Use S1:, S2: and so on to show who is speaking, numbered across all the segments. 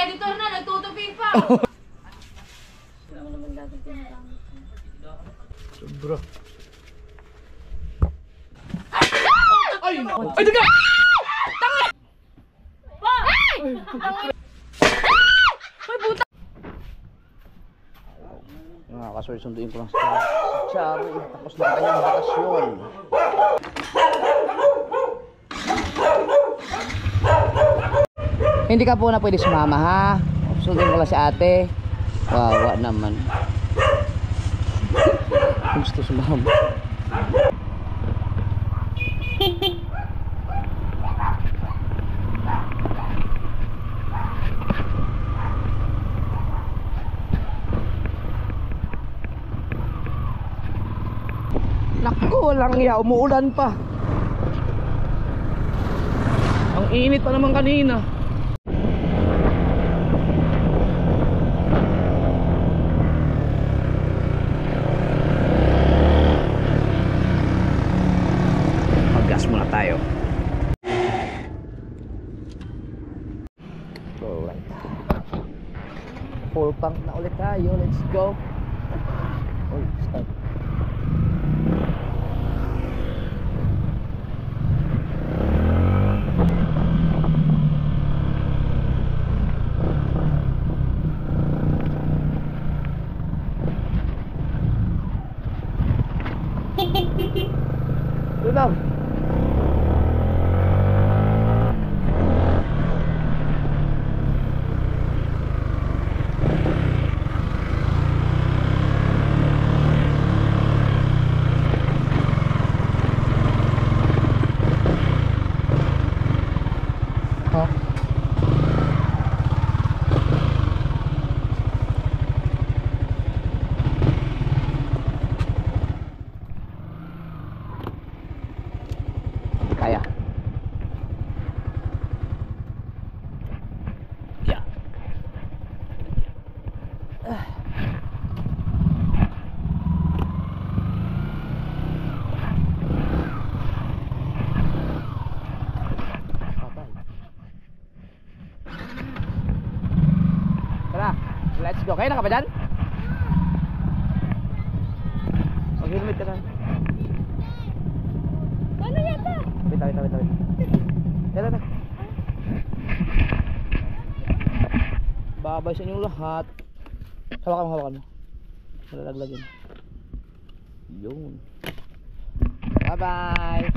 S1: editor na, nagtutupi pa.
S2: Sobra. Ay! Ay, daga! Tangit!
S1: Pa! Ay, buta!
S2: Yung mga kasoy, sunduin ko lang sa Chari. Tapos na kanyang bakasyon. Hindi ka po na pwede sumama, ha? Sunduin ko lang si ate. Wawa naman. Gusto sumama. Naku, walang iya, umuulan pa. Ang init pa naman kanina. Maggas muna tayo. Alright. Full tank na ulit tayo. Let's go. Oh, start. Ulam. Kaya. Ya. Tara, let's go. Kaya na ka ba dyan? Mag-helmet ka na.
S1: Paano yan pa?
S2: Wait. Tara. Babay sa inyong lahat. Hawakan mo. Malalaglag yun. Yun. Bye-bye.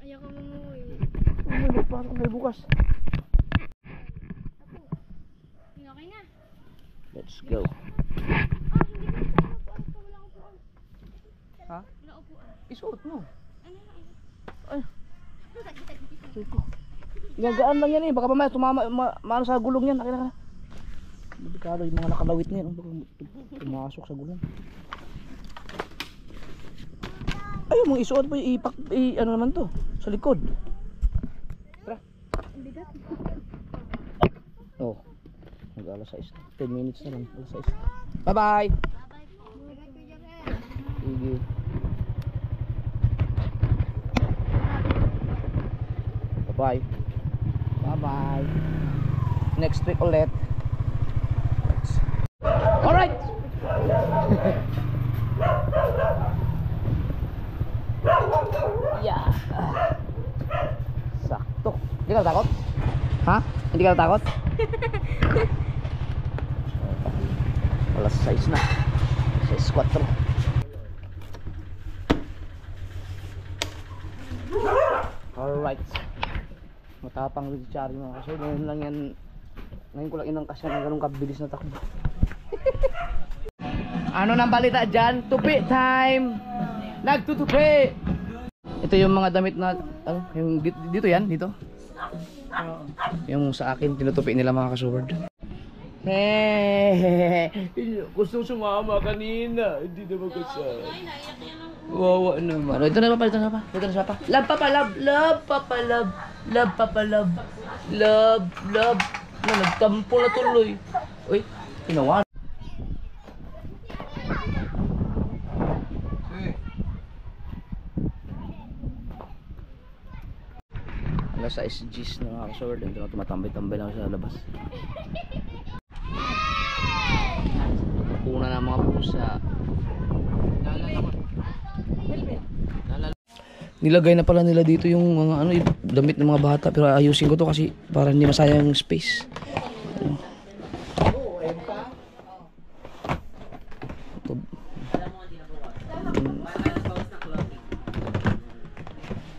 S1: Ayoko mamuwi.
S2: Umuwi pa hanggang bukas.
S1: Okay na.
S2: Let's go.
S1: Hindi ko sa upuan. Wala upuan.
S2: Ha?
S1: Wala upuan.
S2: Isuot mo.
S1: Ano na?
S2: Ay. Gagaan lang yan eh. Baka mamaya tumama maano sa gulong yan. Akin na. Delikado yung mga nakalawit na yan. Baka tumasok sa gulong. Ay, mga isuot pa yung ano naman to. Sa likod. Tara.
S1: Bigat.
S2: Oh. Mag-alas 6. 10 minutes na lang. Alas 6. Bye-bye. Sige. Bye-bye. Bye-bye. Next week ulit. Alright. Yeah. Sakto. Hindi ka natakot? Ha? Hindi ka natakot? Alas 6 na. 6:04. Alright. Matapang rin si Chari mga kaso. Ngayon lang yan. Ngayon ko lang inangkas yan ng ganun kabilis na takbo. Ano nang balita dyan? Tupi time! Nagtutupi! Ito yung mga damit na ano, yung dito yan, dito. Yung sa akin tinutupi nila mga kasubard. Gusto sumama kanina, hindi na magkasama. Wawa naman. Ito na pa, ito na pa. Ito na siya pa. Love papa love, love papa love, love papa love, love, love. Nagtampo na tuloy. Uy, ginawa. Alas sa SGs na nakakasword. Hindi na tumatambay-tambay lang sa labas. Kuna ng mga pusa. Nilagay na pala nila dito yung mga ano, yung damit ng mga bata, pero ayusin ko to kasi para hindi masayang space. Ano.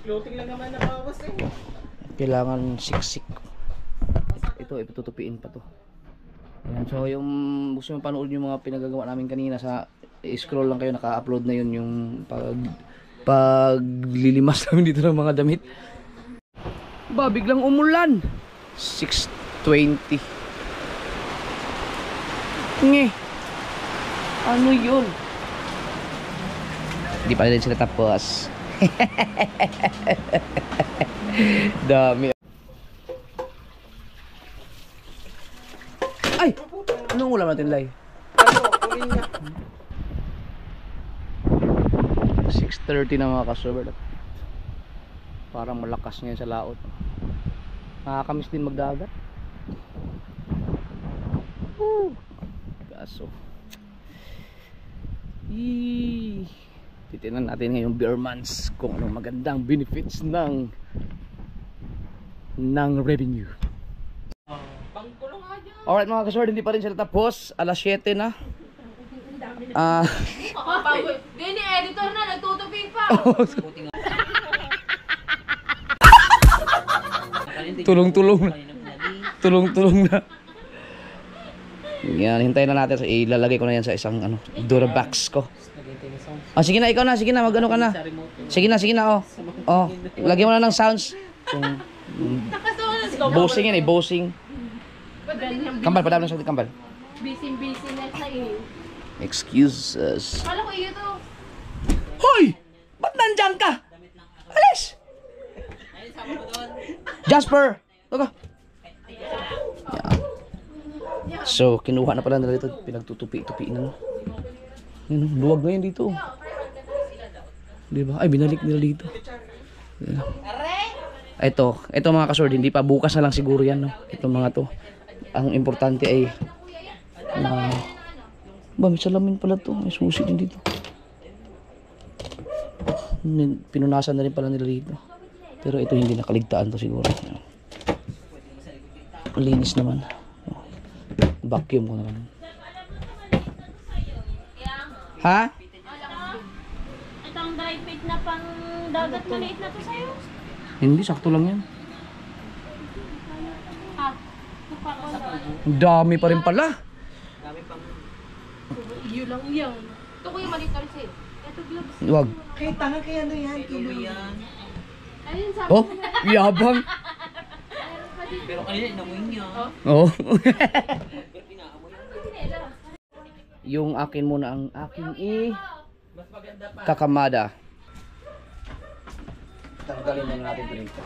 S3: Clothing lang naman nabawas eh.
S2: Kailangan siksik. Ito, itutupiin pa to. Ayan, so yung gusto nyo panood yung mga pinagagawa namin kanina, sa scroll lang kayo, naka-upload na yun yung paglilimas namin dito ng mga damit. Ba, biglang umulan. 6:20. Nge. Ano yun? Hindi pa rin sila tapos. Dami. Ay! Anong ulam natin, Lai? 6:30 na mga ka-server. Parang malakas ngayon sa laot. Nakakamiss din magdagat. Kaso titignan natin ngayong beer months kung anong magandang benefits ng revenue. Alright mga ka-server, hindi pa rin sila tapos. Alas 7 na.
S1: Dini, editor na, nagtutupi pa.
S2: Tulong-tulong na. Tulong-tulong na. Yan, hintayin na natin. Ilalagay ko na yan sa isang Durabox ko. Sige na, ikaw na. Sige na, mag-ano ka na. Sige na, oh. Lagyan mo na ng sounds. Bossing yan eh, bossing. Kambal, padami na sa kambal.
S1: Busy na sa iyo.
S2: Excuse us.
S1: Kala ko iyo to.
S2: Hoy! Ba't nandyan ka? Alis! Jasper! Toka. Yeah. So, kinuha na pala nila dito. Pinagtutupi-tupiin na. Yan, luwag na yan dito. Diba? Ay, binalik nila dito. Ito mga kasword, hindi pa, bukas na lang siguro yan, no? Itong mga to. Ang importante ay ba, may salamin pala to. May susi din dito. Pinunasan na rin pala nila dito. Pero ito hindi nakaligtaan to siguro. Linis naman. Vacuum ko naman. Ha?
S1: Itong dry fit na pang dagat maliit na to sa'yo.
S2: Hindi, sakto lang yan.
S1: Ha?
S2: Ang dami pa rin pala.
S1: Iyo lang yan. Ito ko yung maliit na rin sa'yo. Ito gloves.
S2: Wag.
S3: Kaya tanga kaya ano yan, kilo yan.
S1: Ayun sabi
S2: Oh,
S1: ko na.
S2: yabang.
S3: Pero kanina inamoy niya.
S2: Oh. Yung akin muna ang aking kakamada. Tanggalin na natin dito.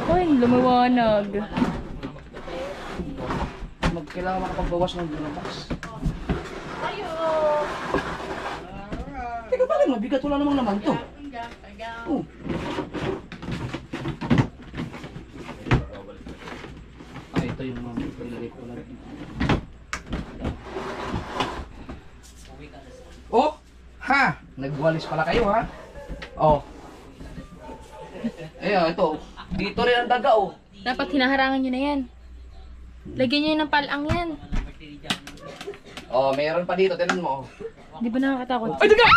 S1: Uy, lumawanag.
S2: Kailangan makapagbawas ng Durabox. Teka pala, mabigat, wala namang naman to. Oh. Ito yung mga nilagay ko lang. Oh! Ha! Nagwalis pala kayo, ha? Oh. Ayan, ito. Dito rin ang daga, oh.
S1: Dapat hinaharangan nyo na yan. Lagyan nyo yun ng palang yan.
S2: Oh, mayroon pa dito. Tignan mo.
S1: Di ba nakakatakot?
S2: Ay, daga!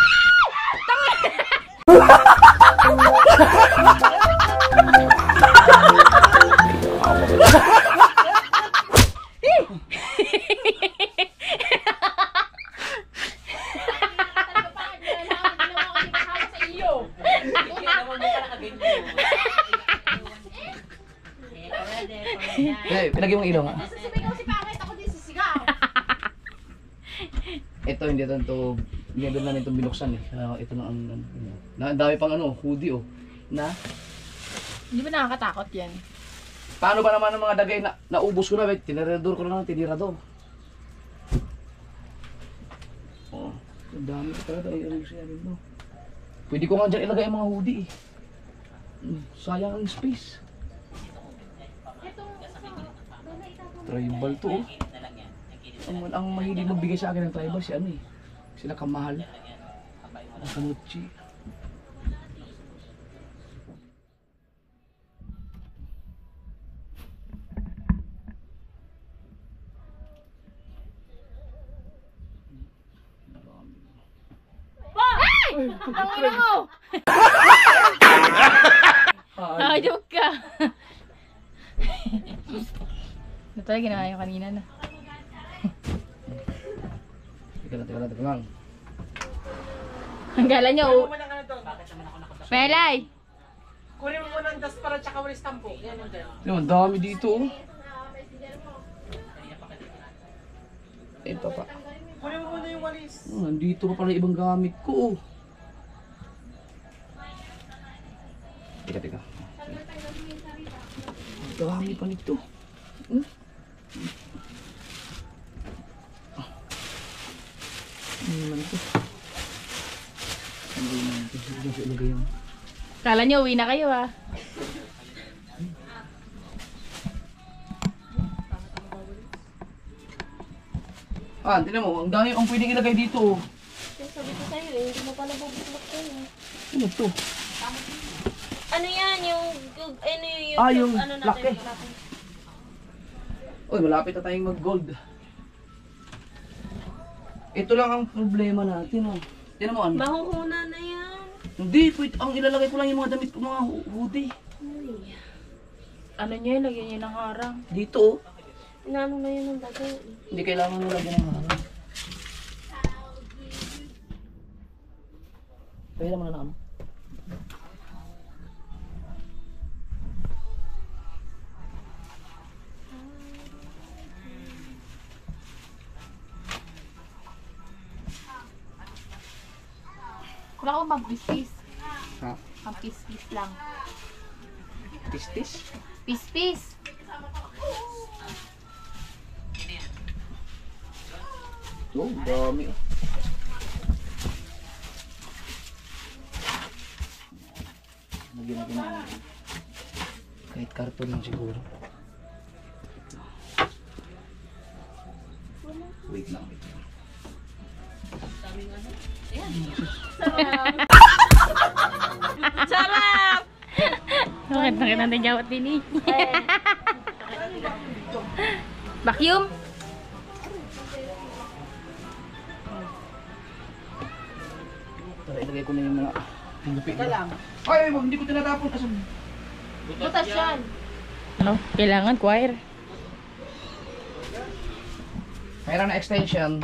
S2: Pinagay mong ilaw nga.
S1: Sisigaw si Pangit, ako din sisigaw.
S2: Ito hindi ito doon namin itong binuksan eh. Ito na ang dami pang hoodie oh. Na?
S1: Di ba nakakatakot yan?
S2: Paano ba naman ang mga dagay na naubos ko na, tinirador ko na lang, tinirador. Oh, ang dami ko talaga ay ano siya rin no. Pwede ko nga dyan ilagay ang mga hoodie eh. Sayang ang space. Tribal to oh. Ang mahilig magbigay sa akin ng tribal si ano eh. Sila Kamahal. Ang Kanuchi.
S1: Ang ina mo! Hayop ka! Ito talaga ginawa yung kanina na.
S2: Teka lang.
S1: Ang gala niya oh.
S3: Kunin mo lang doon. Bakit naman ako nakapasok?
S1: Melay!
S3: Kunin mo muna ang dust para tsaka walis tampo. Yan yung dyan.
S2: Ang dami dito oh. Ito pa.
S3: Kunin mo muna yung walis.
S2: Nandito pa pala ibang gamit ko oh. Teka. Ang dami pa nito. Ano naman ito? Ano naman ito? Hindi ko ilagay yung...
S1: Kala niyo uwi na kayo ah.
S2: Tignan mo, ang dami ang pwedeng ilagay dito oh.
S4: Sabi ko sa'yo eh, hindi mo pala bubuklok ko eh.
S2: Ano to?
S4: Ano yan? Yung
S2: Yung
S4: ano natin?
S2: laki. Uy, malapit na tayong mag-gold. Ito lang ang problema natin oh. Tignan mo ano?
S4: Mahuhuna na yan.
S2: Hindi, ang ilalagay ko lang yung mga damit ko, mga hoodie.
S1: Ano niyo yun? Lagyan niyo ng harang.
S2: Dito oh.
S4: Inano na yun ang bagay.
S2: Hindi kailangan mo lagyan ng harang. Kaya naman na ano?
S1: Wala akong mag-pispis.
S2: Ha?
S1: Mag-pispis lang.
S2: Tistis?
S1: Pispis!
S2: Oh, dami oh. Lagyan natin ng kahit karton lang siguro. Wait lang.
S4: Sarap!
S1: Bakit nakita natin jawat din eh? Vacuum?
S2: Tara, ilagay ko na yung mga lupit na. Ay, wag, hindi ko tinatapon. Asan?
S4: Butas yan.
S1: Ano? Kailangan choir.
S2: Mayroon na extension.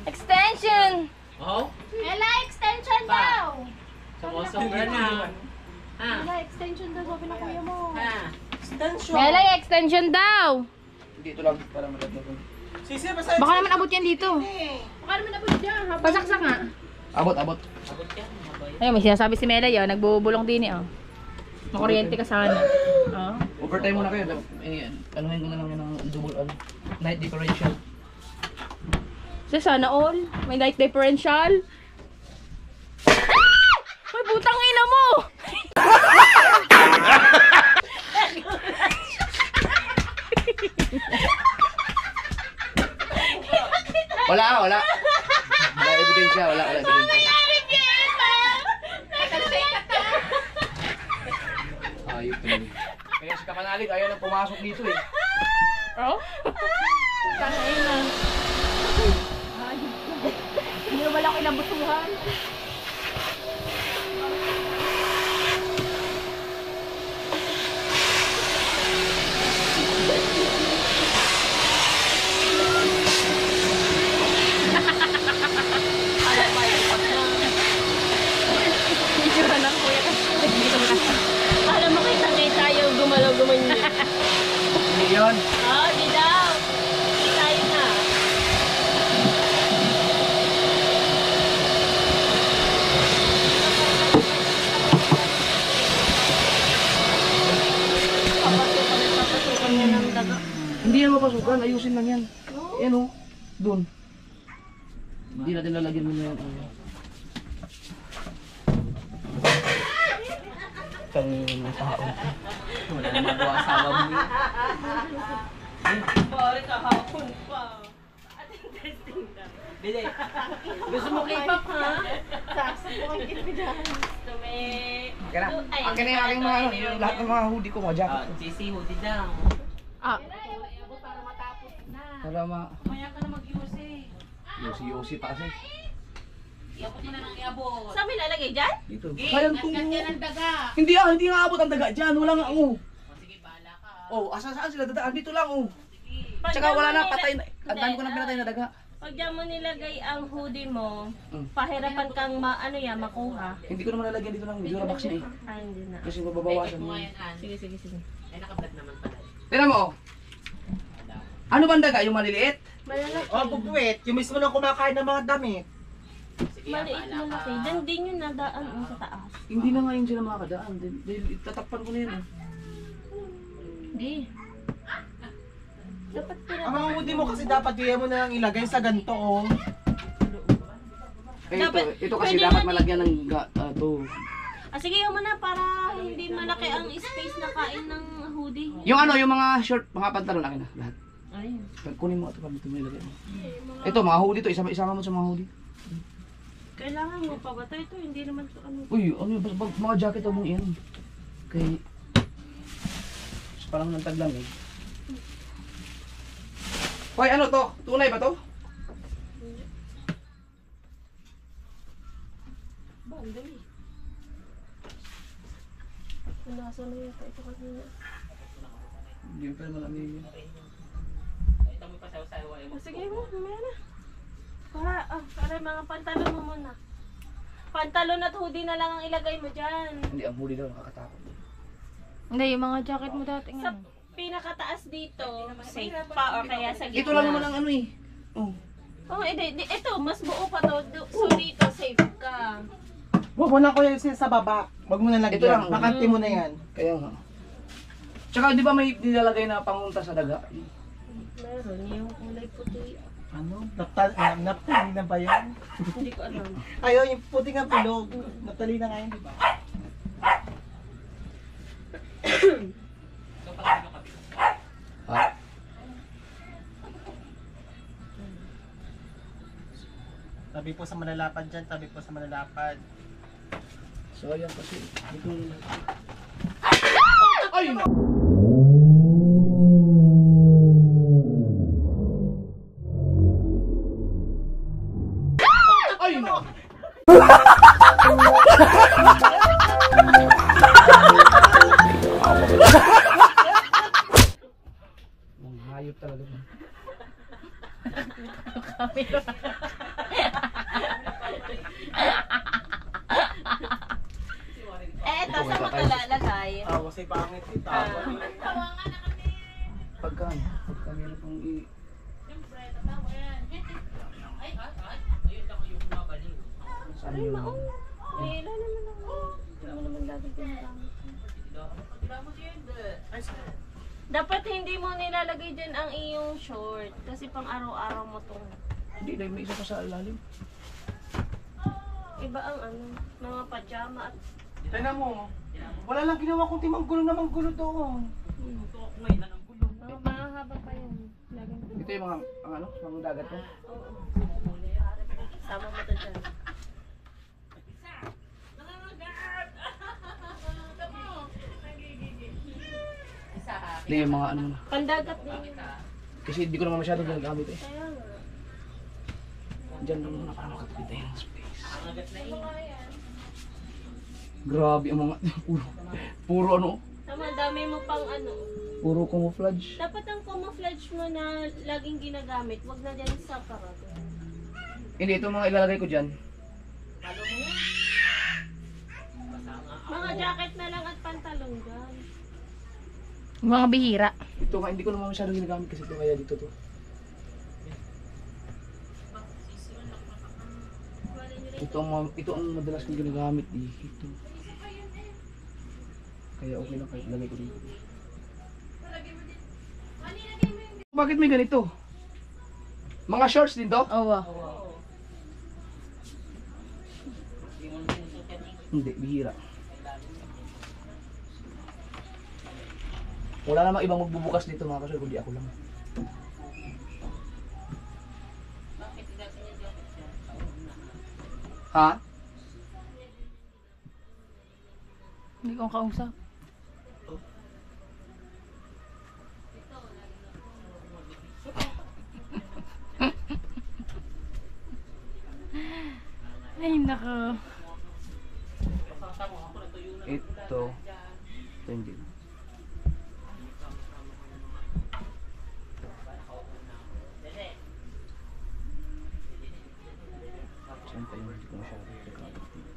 S1: Extension!
S3: Oh?
S4: Ella, extension daw!
S3: Sumusobra na. Ha?
S4: Ella, extension daw sabi na kuya mo.
S3: Ha? Extension.
S1: Melay, extension daw!
S2: Dito lang para malagyan ko.
S3: Sisi, basta
S1: Baka naman abot yan dito.
S4: Baka naman abot dyan.
S1: Pasaksak nga.
S2: Abot.
S3: Abot yan. Mabay.
S1: Ayun, may sinasabi si Melay oh. Nagbubulong din eh oh. Makuryente ka sana. Oh.
S2: Overtime muna kayo. Anuhin ko na lang yun ng double night differential.
S1: So, sana all. May night differential. Ah! May putang ina mo!
S2: Wala. Wala ebidensya, wala ebidensya. Ayop naman. Kaya si Kakanalig ayaw nang pumasok dito eh.
S1: Oh? Tangay na. Hindi naman ako inabusuhan.
S4: Alam mo kita yung gumalaw-gumanyo.
S2: Hindi yun.
S4: Oo, di daw. Di tayo na. Papasukan niya ng daga.
S2: Hindi yan mapasukan, ayusin lang yan. Yan o, doon. Hindi natin lalagyan mo na yan. Kang tao. Wala na magawa asawa mo yun.
S4: Pare, kahapon pa. Testing ka.
S2: Bili. Gusto mo K-pop ha?
S4: Sasubukan kita dyan. Tumi.
S2: Kaya na. Akin na yung aking mga ano, yung lahat ng mga hoodie ko, mga jacket ko.
S3: Sisi, hoodie daw.
S1: Ah,
S2: Para ma...
S3: Maya ka na mag-iusi.
S2: Yosi pa kasi.
S3: Iabot mo na ng iabot.
S4: Saan mo ilalagay dyan?
S2: Dito. Sayang tungo.
S3: Yan ang daga.
S2: Hindi nga abot ang daga dyan. Wala nga
S3: O
S2: oh.
S3: sige, bahala ka.
S2: Oh, saan sila dadaan? Dito lang oh.
S4: Pag
S2: Tsaka
S4: dyan
S2: wala
S4: mo
S2: na,
S4: nila-
S2: patay na. Ang dami ko na
S4: Hindi,
S2: pinatay na daga.
S4: Pag dyan mo nilagay ang hoodie mo,
S2: Mm.
S4: pahirapan kang makuha.
S2: Hindi ko naman lalagyan dito ng Durabox na eh.
S4: Ay, hindi na.
S2: Kasi mababawasan mo.
S4: Sige, sige, sige.
S3: Ay, naka-vlog naman pala.
S2: Tignan mo oh. Ano bang daga? Yung maliliit?
S4: Malalaki.
S3: Oh, bubuwit. Yung mismo nang kumakain ng mga damit. Sige,
S4: Maliit malaki. Diyan din yung nadaan sa taas.
S2: Hindi na nga yun sila makakadaan. Dahil tatakpan ko na yun eh.
S4: Hindi. Dapat
S3: Ang mga hoodie mo kasi dapat diyan mo na lang ilagay sa ganito, oh.
S2: Eh,
S4: Dapat-
S2: ito kasi
S4: pwede
S2: dapat
S4: naman
S2: malagyan ng to.
S4: sige mo na para hindi malaki ang space na kain ng hoodie.
S2: Yung ano, yung mga short, mga pantalon akin na lahat.
S4: Ayun.
S2: Kunin mo ito pag dito mo ilagay mo. Ito, mga hoodie to. Isama mo sa mga hoodie.
S4: Kailangan mo pa ba ito? Ito, hindi naman to ano.
S2: Uy, ano yun? Mga jacket mo yan. Kay... Parang ng taglamig. Hoy, ano to? Tunay ba to?
S4: Ba, ang dali. Nasa na yata ito kanina.
S2: Hindi ko pala malamig yun.
S3: Ito mo pa sayo-sayo.
S4: Sige mo, mamaya na. Para mga pantalon mo muna. Pantalon at hoodie na lang ang ilagay mo dyan.
S2: Hindi, ang huli daw nakakatakot.
S1: hindi, yung mga jacket mo dati
S4: Sa
S1: nga.
S4: pinakataas dito, safe pa or kaya sa gitna.
S2: Ito lang naman ang ano eh. Oh.
S4: Oh, ito, mas buo pa to. So dito, safe ka.
S3: Huwag mo na kuya yung sa baba. Huwag mo na lagyan.
S2: Ito lang, oh.
S3: Bakante mo na yan.
S2: Kaya nga. Tsaka di ba may nilalagay na pangunta sa daga?
S4: Meron, yung kulay puti.
S3: Ano? Naptali na ba yan?
S4: Hindi ko alam.
S3: Ayaw, yung puting ang pilog. Naptali na nga yun, di ba?
S2: Ha?
S3: Tabi po sa malalapad dyan, tabi po sa malalapad.
S2: So ayan kasi. Ito. Ay! Ay! Ang hayop talaga.
S4: Ito, saan mo ito lalagay?
S3: Kasi pangit ito.
S2: Pagka meron pong Saan
S4: Ay,
S2: yun?
S4: maong. May ilan naman ako. Hindi mo naman lagi ginagamit. Dapat hindi mo nilalagay dyan ang iyong short. Kasi pang araw-araw mo to.
S2: Hindi, dahil may isa pa sa ilalim.
S4: Iba ang ano, mga pajama at
S3: Tignan mo. Wala lang ginawa kung timang gulo doon.
S4: mga mahaba pa yun. Lagyan ko.
S2: Ito yung mga, ang ano, mga dagat ko.
S4: Oo. Sama mo to dyan.
S2: Hindi, yung mga ano na.
S4: Pandagat din.
S2: Kasi hindi ko naman masyadong ginagamit eh.
S4: Kaya nga.
S2: Diyan lang muna para makakita yung space. Grabe ang mga, puro ano,
S4: Tama, dami mo pang ano.
S2: puro camouflage.
S4: Dapat ang camouflage mo na laging ginagamit, wag na dyan sa parado.
S2: Hindi, ito mga ilalagay ko dyan.
S4: Mga jacket na lang at pantalon dyan.
S1: Mga bihira.
S2: Ito nga, hindi ko naman masyadong ginagamit kasi ito kaya dito to. Ito ang madalas kong ginagamit dito. Kaya okay lang kahit lagay ko dito. Bakit may ganito? Mga shorts din to?
S1: Oo.
S2: Hindi, bihira. Wala namang ibang magbubukas dito mga kasol, kundi ako lang. Ha?
S1: Hindi ko kausap. Ay, nako.
S2: Ito hindi. Saan pa yung hindi ko masyado nagkakabit dito?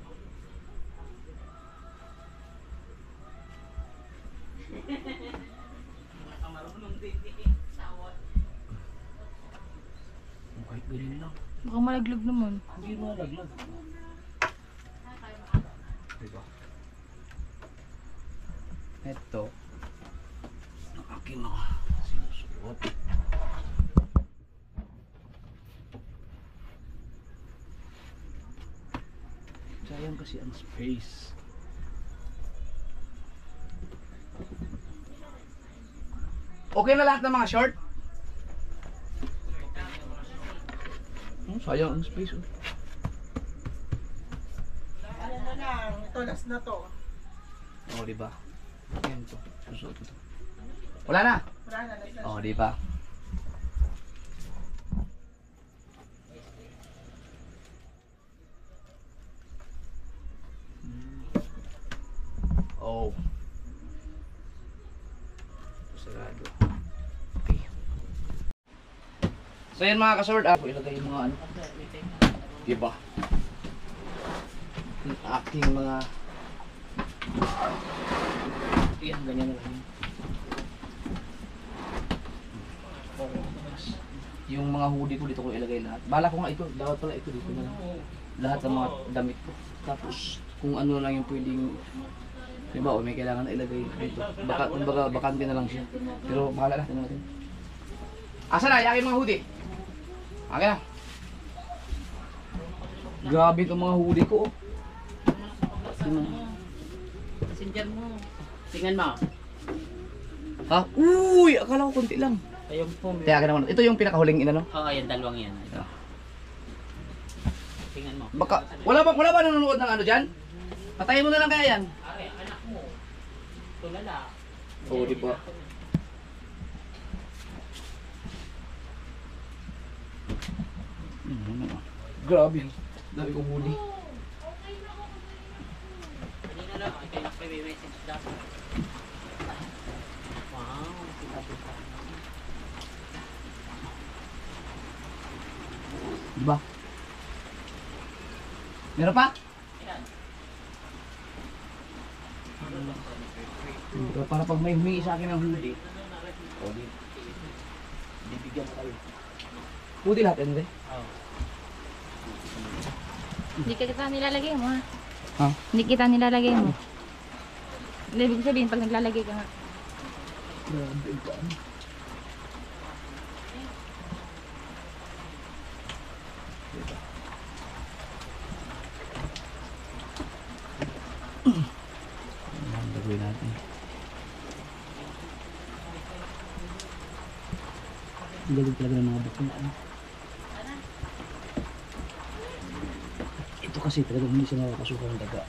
S2: Kahit ganyan lang.
S1: Baka malaglag naman.
S2: Hindi mo nalaglag. Diba? Ito ang aking mga sinusuot. Sayang kasi ang space. Okay na lahat ng mga short? Sayang ang space. Oh.
S3: Ano na lang, ito last na to.
S2: Oh, di ba? Yan to. Susuot ko to. Wala na.
S3: Wala na, last na.
S2: Oh, di ba? Oh. Sarado. Okay. So yan mga kasort, ako ilagay yung mga ano. Di ba? Yung aking mga yan, ganyan na lang yun. Yung mga hoodie ko dito ko ilagay lahat. Bala ko nga ito, dapat pala ito dito na lang. Lahat ng mga damit ko. Tapos kung ano lang yung pwedeng, di ba, o may kailangan na ilagay dito. Baka, kumbaga, bakante na lang siya. Pero bahala na, tingnan natin. Asa na, yakin mga hoodie? Okay na. Grabe itong mga hoodie ko.
S3: Passenger mo. Tingnan mo.
S2: Ha? Uy! Akala ko konti lang.
S3: Ayun po.
S2: Kaya ka naman. Ito yung pinakahuling inano.
S3: Oo, yan, dalawang yan.
S2: Ah.
S3: Tingnan mo.
S2: Baka, wala ba nanonood ng ano dyan? Patayin mo na lang kaya yan.
S3: Are, anak mo. Tulala.
S2: Oo, di ba? Grabe. Dami kong huli.
S3: Kanina lang, ay kayo may message dapat. Wow, kita-kita.
S2: Di ba? Meron pa? Para pag may humingi sa akin ng huli. O, di. Bibigyan ko kayo. Huli lahat, hindi?
S3: Oo.
S1: Hindi kita nilalagay mo ha.
S2: Ha?
S1: Hindi kita nilalagay mo. Hindi, ibig sabihin pag naglalagay ka nga.
S2: Grabe ka. Ano gagawin natin? Ang galing talaga ng mga bakuna. Ito kasi talaga hindi siya nakakasuka ng daga.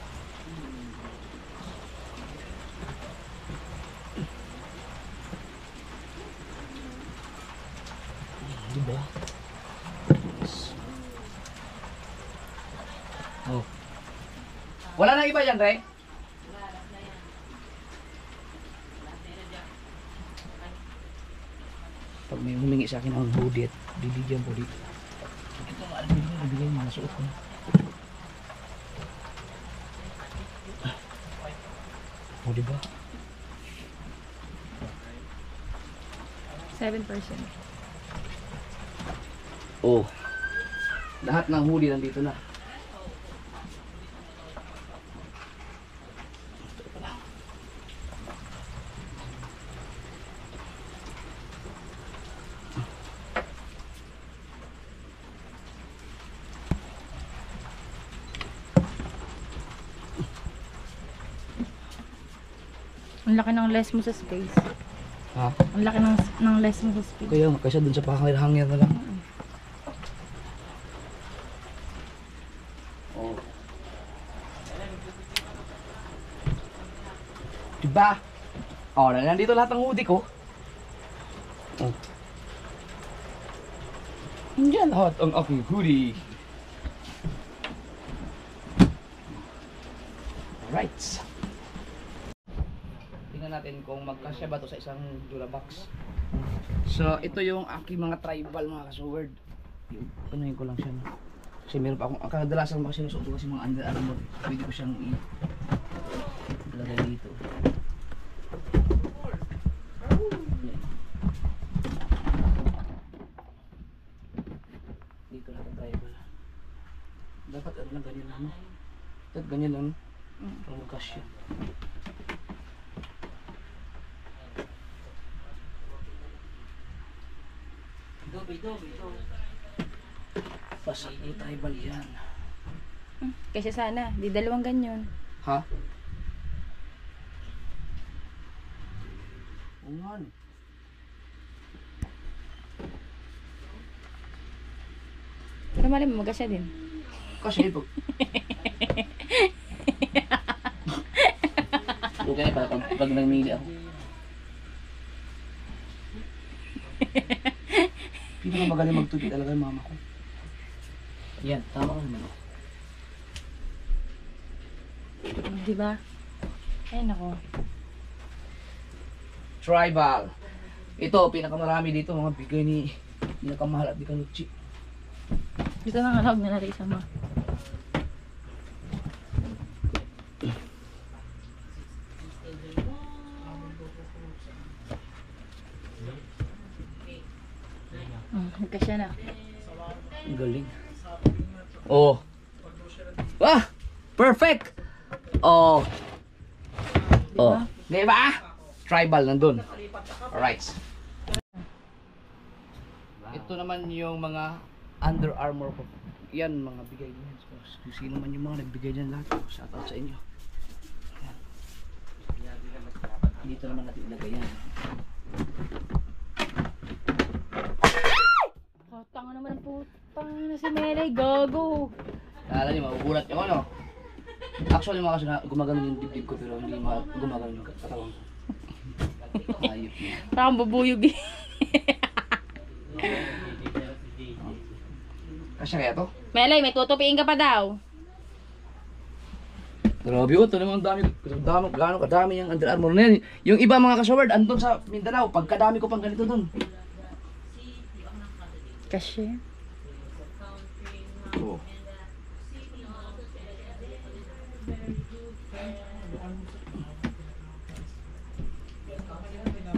S2: Diba? Yes. Oh. Wala na iba yan, Ray? Pag may humingi sa akin ang hoodie at bibigyan ko dito. Ito nga, bibigyan mo, nasuot ko.
S1: 7%.
S2: Oh. Lahat ng huli nandito na.
S1: Ang laki ng less mo sa space.
S2: Ha?
S1: Ang laki ng less mo sa speed.
S2: Kaya nga, kaysa dun sa pangangir-hangir na lang. Oh. Diba? Oh, nandito lahat ng hoodie ko. Oh. Yan lahat ang aking hoodie. Alright. Tingnan natin kung magkasya ba to sa isang Durabox. So, ito yung aking mga tribal mga kasuward. Panuhin ko lang siya. Kasi meron pa akong, kadalasan mga sinusuot ko kasi mga Under Armour. Pwede ko siyang ilagay dito. Yan. Dito lang ang tribal. Dapat ano lang ganyan lang. Dapat ganyan lang. Para magkasya. Basta yung tribal yan.
S1: Kasi sana, di dalawang ganyan.
S2: Ha? Oo nga.
S1: Pero mali mo, magkasya din.
S2: Kasi pag... Okay na pag nagmili ako. Pinakamagaling magtubig talaga yung mama ko. Yan, tama ka naman.
S1: Diba? Ayun ako.
S2: Tribal. Ito, pinakamarami dito, mga bigay ni pinakamahal at di Kanuchi.
S1: Dito na nga, huwag na natin isama. Magkasya na.
S2: Ang galing. Oh. Ah! Perfect! Oh. Oh. Diba? Tribal nandun. Alright. Ito naman yung mga Under Armour ko. Yan, mga bigay niyan. Kung sino man yung mga nagbigay niyan lahat. Shout out sa inyo. Yan. Dito naman natin ilagay yan.
S1: Tanga naman po. Tanga na si Melay. Gago.
S2: Kala niyo, magugulat yung ano. Actually, mga kasi gumagano yung dibdib ko pero hindi gumagano yung katawan ko. Ayop niya.
S1: Parang bubuyog eh.
S2: Kasya kaya to?
S1: Melay, may tutupiin ka pa daw.
S2: Grabe oh, ito naman gaano kadami yung Under Armour na yan. Yung iba mga kasaward, andun sa Mindanao, pagkadami ko pang ganito dun.
S1: Kasi.
S2: Oo.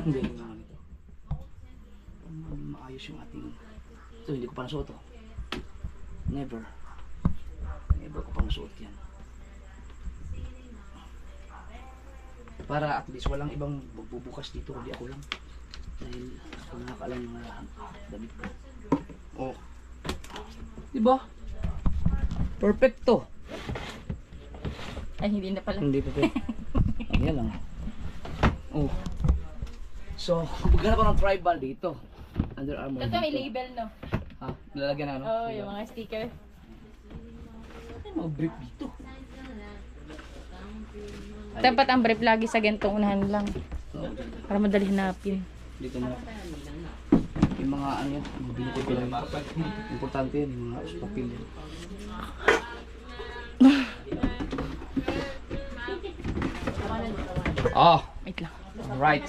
S2: Hindi ko naman ito. Maayos yung ating... Ito, hindi ko pa nasuot oh. Never. Never ko pa nasuot yan. Para at least walang ibang bubukas dito, kundi ako lang. Dahil ako nakakaalam yung damit ko. Oh. Diba? Perfecto.
S1: Ay, hindi na pala.
S2: Hindi pa po. Ayan lang. Oh. So, maghanap ako ng tribal dito. Under Armour.
S1: Ito may label, no?
S2: Ha? Lalagyan na ano?
S1: Oo, yung mga sticker.
S2: Ay, mga brief dito.
S1: Dapat ang brief lagi sa gantong unahan lang.
S2: Oh,
S1: Para madali hanapin.
S2: dito na. Yung mga ano yan, mga binukod ko lang. Importante yan, yung mga papel yan. Oh,
S1: Wait lang.
S2: right.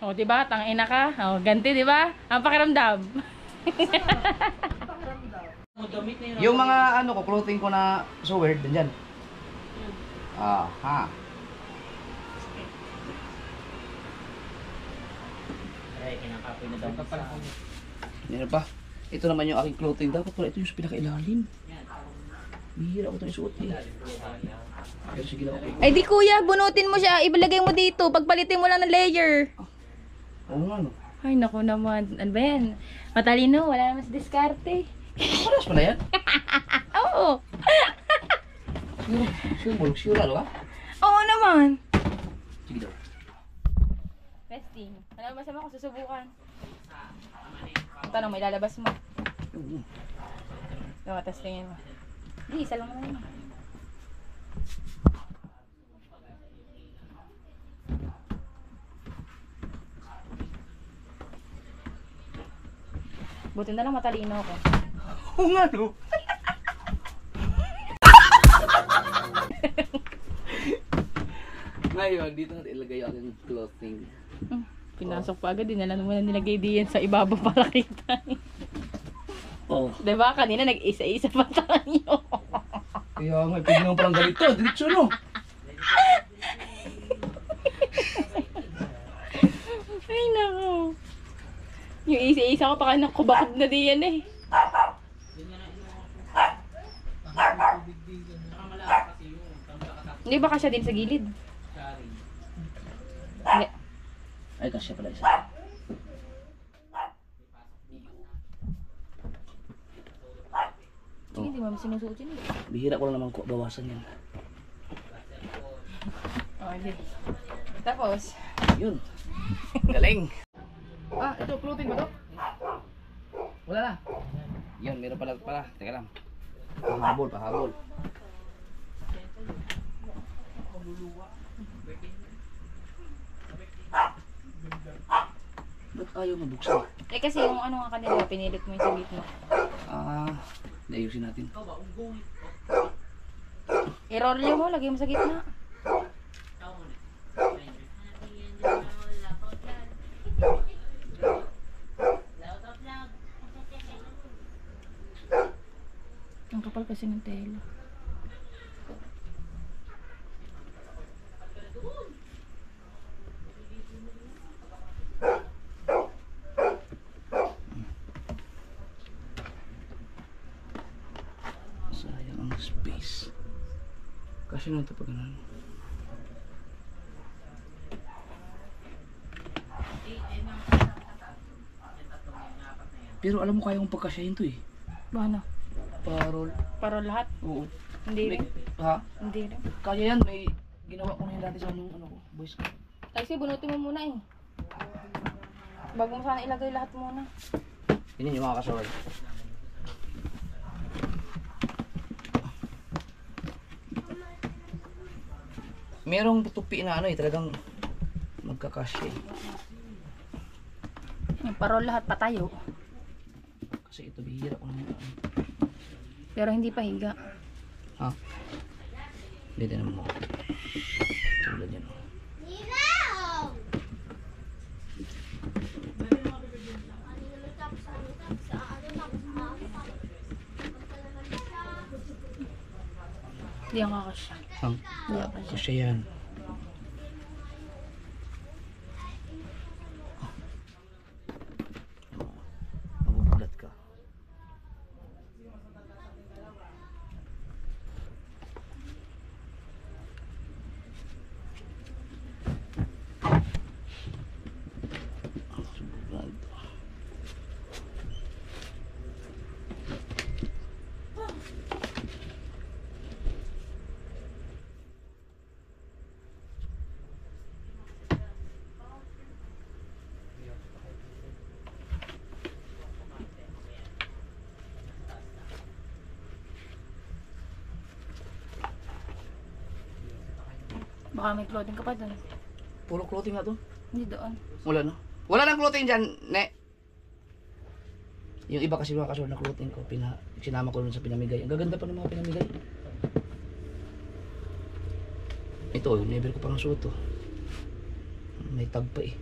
S1: O, diba? Tangina ka. O, ganti, diba? Ang pakiramdam.
S2: Yung mga ano ko, clothing ko na so weird, dyan. Ha. Meron pa. Ito naman yung aking clothing. Dapat pala ito yung sa pinakailalim. Bihira ko ito isuot eh. Pero sige lang, okay.
S1: Ay, di kuya. Bunutin mo siya. Ibalagay mo dito. Pagpalitin mo lang ng layer.
S2: Oo nga no.
S1: Ay, naku naman. Ano ba yan? Matalino. Wala naman sa diskarte.
S2: Paras pala yan.
S1: Oo.
S2: Siguro, sigurado ka?
S1: Oo naman.
S2: Sige daw.
S1: Testing. Ano masama kung susubukan? Ang tanong, may lalabas mo. Diba, testingin mo. Hindi, isa lang naman yun. Buti na lang matalino ako.
S2: Oo nga, no? Ngayon, dito natin ilagay yung ating clothing.
S1: Pinasok pa agad, dinala mo na nilagay diyan sa ibaba para kita.
S2: Oh.
S1: Diba, kanina nag-isa-isa pa tayo.
S2: Kaya nga, pwede naman palang ganito. Diretso, no?
S1: Ay, nako. Yung isa-isa ko pa kanina kubakod na diyan eh. Hindi ba kasya din sa gilid? Hindi.
S2: Ay, kasya pala isa.
S1: Sige, hindi mo sinusuot yun eh.
S2: Bihira ko lang naman bawasan yan.
S1: Oh, hindi. Tapos,
S2: Yun. Galing. Ah, ito, clothing ba to? Wala na. Yun, meron pala. Teka lang. Pahabol. Ba't ayaw mabuksan?
S1: eh kasi yung ano nga kanila, pinilit mo yung sa gitna.
S2: Ah, ayusin natin.
S1: I-roll mo, lagay mo sa gitna. Ang kapal kasi ng tela.
S2: Sayang ang space. Kasi na ito pag ano. Pero alam mo kaya kong pagkasyahin to eh.
S1: Ano?
S2: Parol.
S1: Para lahat?
S2: Oo.
S1: Hindi rin.
S2: Ha?
S1: Hindi rin.
S2: Kaya yan, may ginawa ko na yun dati sa anong ano ko, boys ko.
S1: Kasi bunutin mo muna eh. Bago mo sana ilagay lahat muna.
S2: Yun yung mga kasawal. Merong tupi na ano eh, talagang magkakasya eh.
S1: Yung parol lahat patayo.
S2: Kasi ito bihira ko naman.
S1: Pero hindi pa higa.
S2: Ha? Hindi naman mo. Tulad yan. Oh.
S1: Hindi ang kakasya.
S2: Ang kasya yan. Mabubulat ka.
S1: Baka may clothing ka pa doon.
S2: Puro clothing na to.
S1: Hindi doon.
S2: Wala na. Wala lang clothing dyan, ne. Yung iba kasi mga kasual na clothing ko, sinama ko dun sa pinamigay. Ang gaganda pa ng mga pinamigay. Ito, never ko pang suot to. May tag pa eh.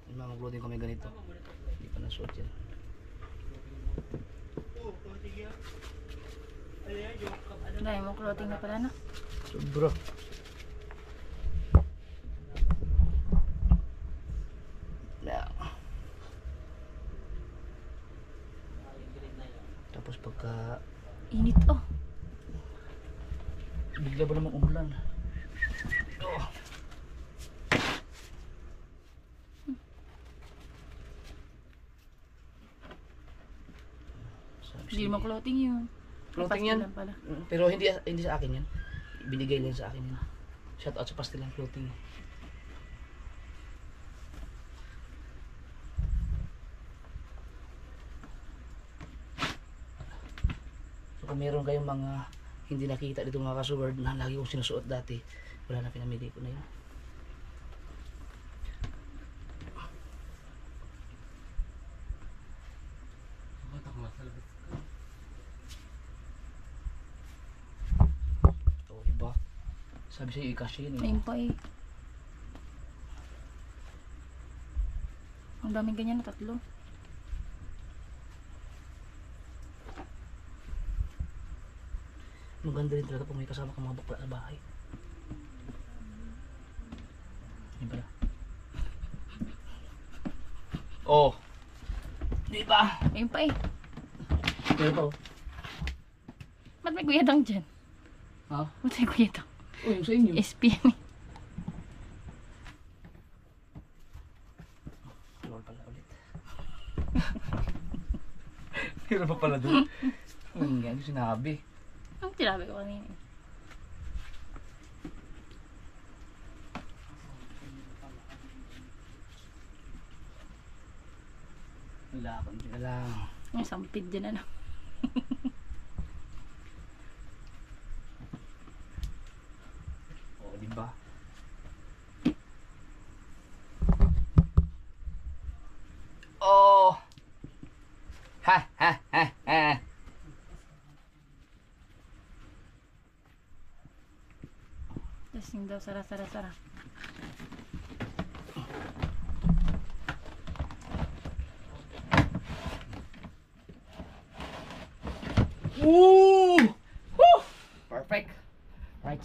S2: Yung mga clothing ko may ganito. Hindi pa nasuot yan.
S1: Dahil mo clothing na pala na.
S2: Sobra. Tapos pagka
S1: Init oh.
S2: bigla ba namang umulan?
S1: Hindi mo clothing yun.
S2: Clothing yan.
S1: Pastilan pala.
S2: Pero hindi sa akin yan. Binigay lang sa akin yan. Shout out sa Pastilan Clothing. So kung meron kayong mga hindi nakita dito mga kasuward na lagi kong sinusuot dati, wala na, pinamili ko na yun. Oh, diba? Sabi sa'yo, ikasya yun eh.
S1: Ayun pa eh. Ang daming ganyan na 3.
S2: Maganda rin talaga pag may kasama kang mga bakla sa bahay. Yan pala. Oh! Di ba?
S1: Ayun pa eh.
S2: Meron pa oh.
S1: Ba't may kuyadang dyan?
S2: Ha?
S1: Ba't may kuyadang?
S2: Oh, yung sa inyo.
S1: SPM eh.
S2: Lord pala ulit. Meron pa pala doon. Yan yung sinabi.
S1: Ang tinabi ko kanina eh.
S2: Wala, konti na lang.
S1: Ang sampid dyan ano.
S2: Oh, di ba? Oh! Ha ha ha ha!
S1: Testing daw, sara.
S2: Ooh! Woo! Perfect. Right.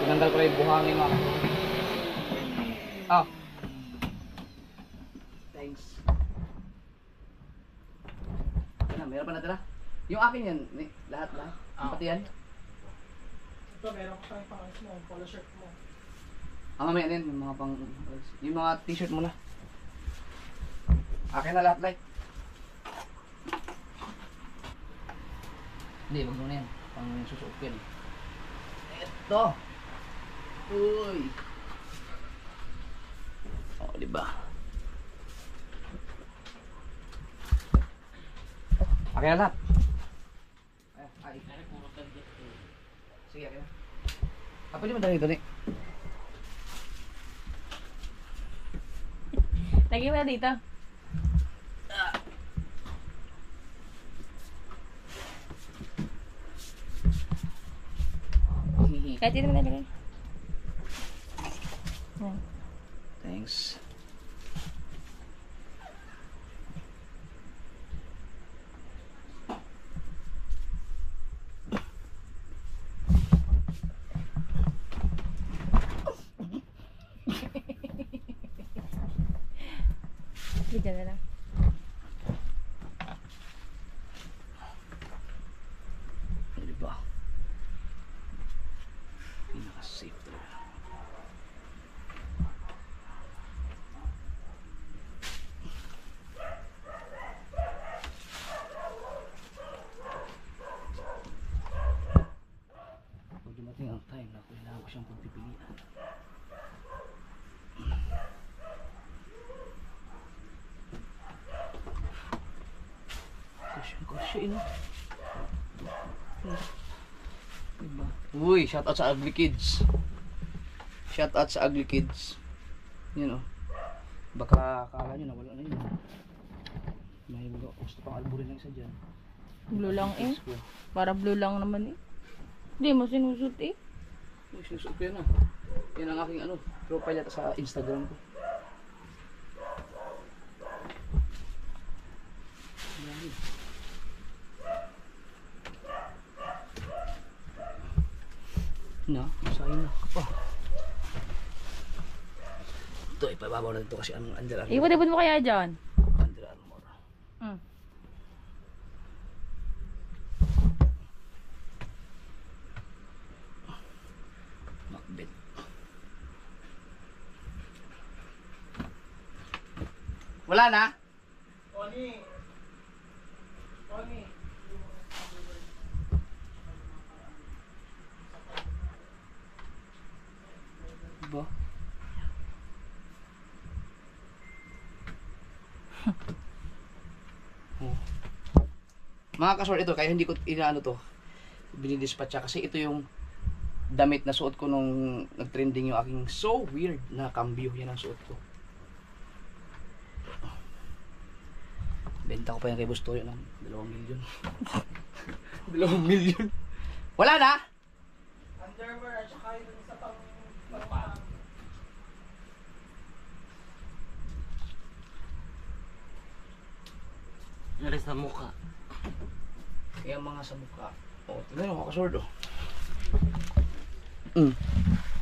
S2: Tinanggal ko na yung buhangin mga. Ah. Thanks. Ano, meron pa natira? Yung akin yan, lahat. Pati yan.
S3: Ito, meron ko tayong pang mo, polo shirt mo.
S2: Mamaya din, yung mga yung mga t-shirt mo na. Akin na lahat, like. Hindi, wag mo na yan. Pang susuot yan. Ito. Uy. Oh, diba? Akin na lahat. Ay. Sige, akin na. Pwede mo dali ito, ni.
S1: Lagi mo na dito. Kahit dito mo nalagay. Yan.
S2: Thanks.
S1: Bigyan na lang.
S2: Diba? Pinaka-safe talaga. Pag dumating ang time na kailangan ko siyang pagpipilian. Kasya ino. Diba? Uy, shout out sa Ugly Kids. Shout out sa Ugly Kids. Yun oh. Baka akala nyo nawala na yun. May gusto pang alburin lang isa dyan.
S1: Blue lang eh.
S2: Kids ko.
S1: Para blue lang naman eh. Hindi mo sinusot eh.
S2: Uy, sinusuot ko yan ah. Yan ang aking ano, profile yata sa Instagram ko. Na, sayang na. Oh. Ito, ipababaw na ito kasi ang Under Armour.
S1: Iwan mo kaya dyan?
S2: Under Armour.
S1: Hmm.
S2: Bet. Wala na?
S3: Tony. Tony.
S2: Diba? Oh. Mga kasor, ito, kaya hindi ko inaano to, binidispatcha kasi ito yung damit na suot ko nung nag-trending yung aking so weird na cambio. Yan ang suot ko. Benta ko pa yan kay Bustoyo ng 2 milyon. 2 milyon. Wala na?
S3: Underwear at saka yung isa pang
S5: Nari sa mukha.
S2: Kaya mga sa mukha. O, tignan mo, kakasword o.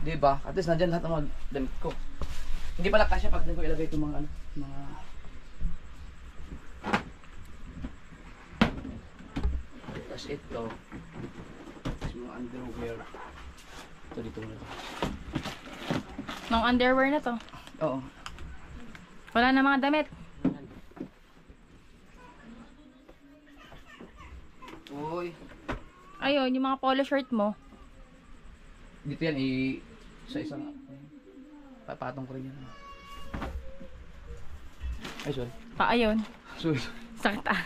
S2: Diba? At least nandyan lahat ng mga damit ko. Hindi pala kasya pag ko ilagay itong mga ano, mga... Tapos ito. Tapos mga underwear. Ito dito na ito.
S1: Nung underwear na to.
S2: Oo.
S1: Wala na mga damit.
S2: Uy.
S1: Ayun, yung mga polo shirt mo.
S2: Dito yan, isa-isa nga. Papatong ko rin yan. Ay, sorry.
S1: Ayun.
S2: Sorry.
S1: Sakit ah.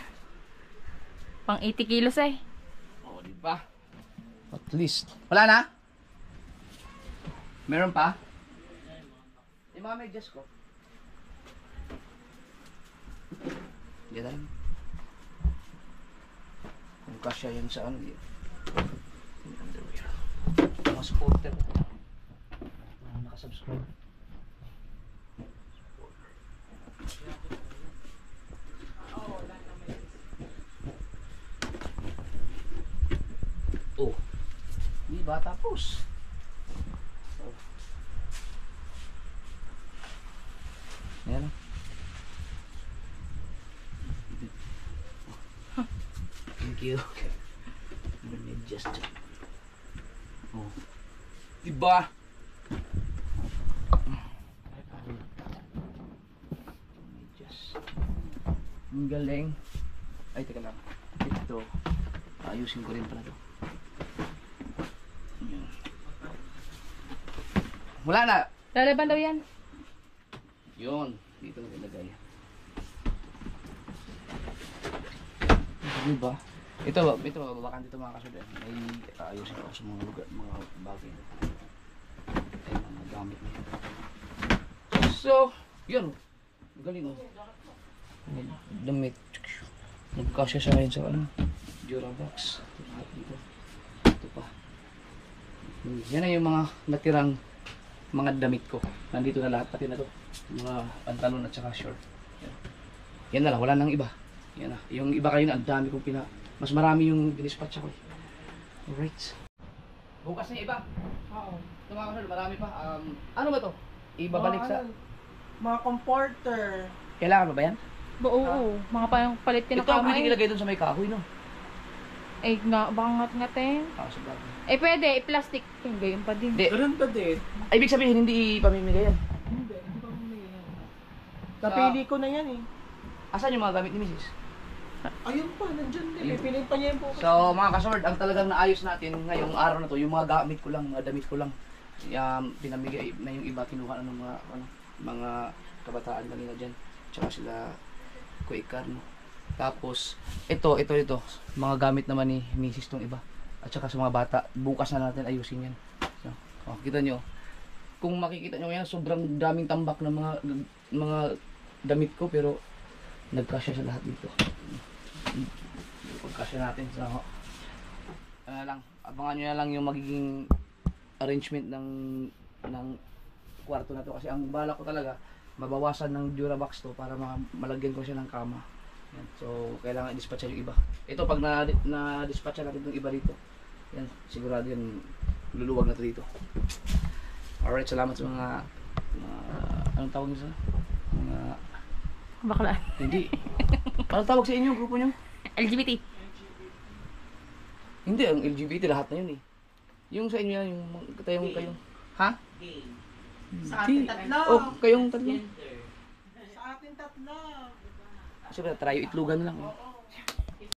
S1: Pang 80 kilos eh.
S2: Oh, di ba? At least. Wala na? Meron pa? Yung mga medyas ko. Hindi tayo. Kung kasya yan sa ano yun. Yung underwear. Mga supporter. Mga nakasubscribe. Oh. Di ba tapos? Oh. Ayan. Thank you. Just. Oh. Diba? Just. Ang galing. Ay, teka lang. Ito. Ayusin ko rin pala ito. Ayan. Wala na.
S1: Lalaban daw yan.
S2: Yun. Dito na ilagay. Diba? Ito mababakan dito mga kasunod. May ayusin ako sa mga lugar, mga bagay. Ay, mga gamit niya. So, yun. Galing oh. May damit. Nagkasya sa akin sa ano. Durabox. Dito. Ito pa. Yan na yung mga natirang mga damit ko. Nandito na lahat, pati na to. Mga pantalon at saka short. Yan na lang, wala nang iba. Yan na. Yung iba kayo na, ang dami kong mas marami yung dinispatch ako. Alright. Bukas na iba.
S3: Oo.
S2: Ito mga kasunod, marami pa. Ano ba to? Ibabalik sa...
S3: Mga comforter.
S2: Kailangan ba ba yan?
S1: Oo. Mga palit din ng
S2: Ito ang pwede
S1: kamay.
S2: ilagay dun sa may kahoy, no?
S1: Eh, nga, baka ngat-ngatin.
S2: Sa bagay.
S1: Eh, pwede. I-plastic. Yung gayon pa din.
S2: Hindi.
S3: Ganun ba din?
S2: Ibig sabihin, hindi ipamimigay yan.
S3: Hindi pa muna yan. Napili ko na yan eh.
S2: Asan yung mga gamit ni Mrs.?
S3: Ayun pa, nandyan din.
S2: Ayun.
S3: Pipiliin pa niya yung bukas.
S2: So mga kasord, ang talagang naayos natin ngayong araw na to, yung mga gamit ko lang, mga damit ko lang. Pinamigay na yung iba, kinuha ng mga kabataan kanina dyan. Tsaka sila Kuikar, no? Tapos, ito, mga gamit naman ni Mrs. tong iba. At saka sa mga bata, bukas na natin ayusin yan. So, kita nyo. Kung makikita nyo yan, sobrang daming tambak ng mga damit ko, pero nagkasya sa lahat dito. Pagkasya natin sa abangan nyo na lang yung magiging arrangement ng kwarto na to, kasi ang bala ko talaga mabawasan ng Durabox to para malagyan ko siya ng kama. Yan. So kailangan i-dispatch yung iba. Ito pag na-dispatch natin yung iba dito, yan, sigurado yan luluwag na to dito. Alright, salamat sa mga anong tawag nyo sa mga
S1: Bakla.
S2: hindi. Anong tawag sa inyo, grupo nyo?
S1: LGBT.
S2: Hindi, ang LGBT lahat na yun eh. Yung sa inyo yan, yung kayo. Ha?
S3: Sa atin tatlo.
S2: Oh, kayong tatlo.
S3: Sa atin tatlo.
S2: Siyempre, try yung itlogan na lang. Eh.